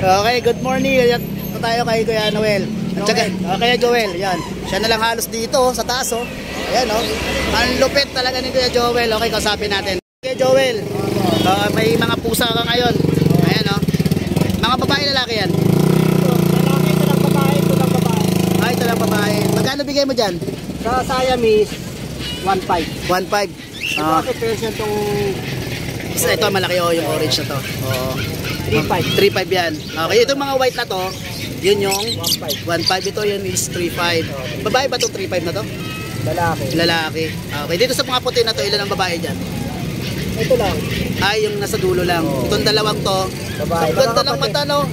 Okay, good morning. Ito tayo kay Kuya Noel. At saka, Kuya Joel, yan. Siya na lang halos dito sa taas, oh. Ayan, oh. Ang lupit talaga ni Kuya Joel. Okay, kausapin natin. Kuya Joel, may mga pusa ka ngayon. Ayan, oh. Mga babae, lalaki yan? Lalaki, ito lang babae, ito lang babae. Ay, ito lang babae. Magkano bigay mo dyan? Sa Siamese, 1.5. 1.5. Ito kasi Persian itong... Ito malaki, oh, yung orange na to. Oo. 3.5. 3.5 yan. Okay, itong mga white na to, yun yung 1.5. 1.5. Ito yun is 3.5. Babae ba to 3.5 na to? Lalaki. Lalaki. Okay, dito sa mga puti na to, ilan ang babae dyan? Ito lang. Ay, yung nasa dulo lang. Itong dalawang to. Babae. Ang ganda ng mata, no?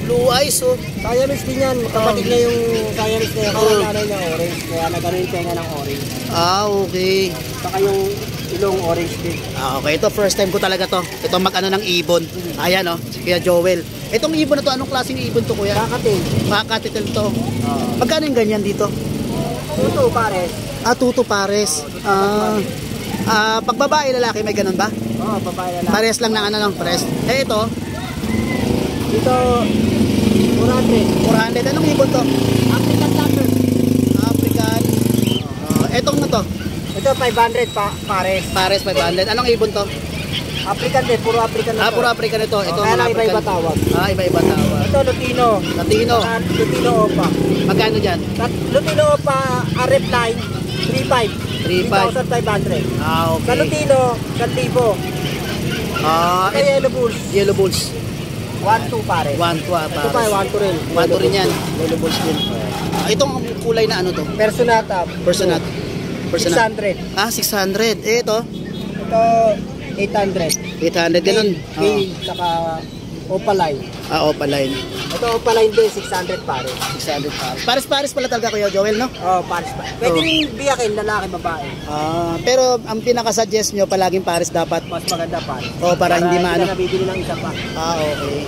Blue eyes, oh. Siamese din yan. Kapatid na yung Siamese na yan. Kaya ano niya orange. Kaya nagano yung tenga ng orange. Ah, okay. Saka yung ilong orange din. Ah, okay. Ito, first time ko talaga to. Ito mag-ano ng ibon. Ayan, oh. Kuya Joel. Itong ibon na to, anong klaseng ibon to, kuya? Kakatil. Makakatitil to. Magkano yung ganyan dito? Tuto, pares. Ah, tuto pares. Pag babae, lalaki, may ganun ba? Oo, babae lalaki. Pares lang ng ano lang, pares. Eh, ito? Ito, 400. 400. Anong ibon to? African Thunder. African. Etong na to? Ito, 500 pares. Pares, 500. Anong ibon to? African din, puro African na to. Puro African ito. Ito Kaya mga lang African. iba-iba tawag. Iba-iba tawag. Ito, Lutino. Latino. Lutino Opa. Magkano dyan? Lutino Opa, RF line, 3.5. 3.5. 3,500. Sa Okay. Lutino, 1,000. Sa Yellow Bulls, Yellow Bulls. 1,2 pare. 1 to Ito pa, 1,2 rin. 1 to rin yan. Yellow Bulls din. Itong kulay na ano to? Personata. Personat. 600. 600. Eh, ito? Ito, 800. 800. Ganun. Saka Opaline. Opaline. Ito, Opaline din, 600 pare. 600 pares. Pares pala talaga, Kuya Joel, no? Pares pa. Pwede rin biyakin, lalaki, babae. Pero ang pinaka-suggest nyo, palaging pares dapat. Mas maganda pare. Para hindi maano. Para nabibili ng isa pa. Okay.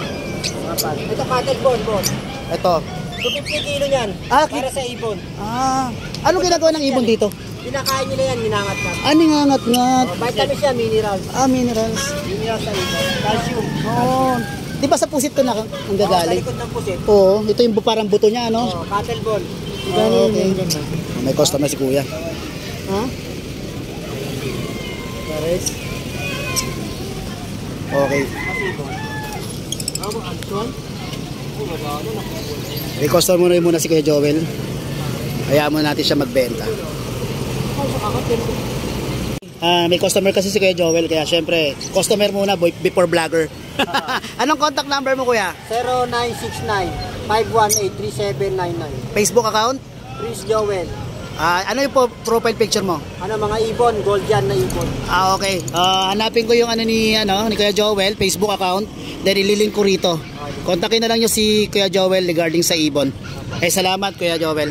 Ito, cattle bone, boss. Ito. 250 kilo yan. Para sa ibon. Anong ginagawa ng ibon dito? Pinakain nila yan, minangat-ngat. Ningangat-ngat. Vitamins yan, minerals. Minerals. Minerals sa ibon. Calcium. Di ba sa pusit ko na ang gagaling? Sa likod ng pusit. Oo, ito yung parang buto niya, ano? Cattle bone. Okay. May customer si Kuya. Pares. Okay. May customer muna si Kuya Joel. Hayaan mo natin siya magbenta. May customer kasi si Kuya Joel, kaya syempre, customer muna before vlogger. Anong contact number mo, Kuya? 0969-518-3799. Facebook account? Chris Joel. Ano yung profile picture mo? Mga ibon, gold yan na ibon. Okay. Hanapin ko yung ni Kuya Joel, Facebook account, then ililink ko rito. Kontakin na lang nyo si Kuya Joel regarding sa ibon. Salamat, Kuya Joel.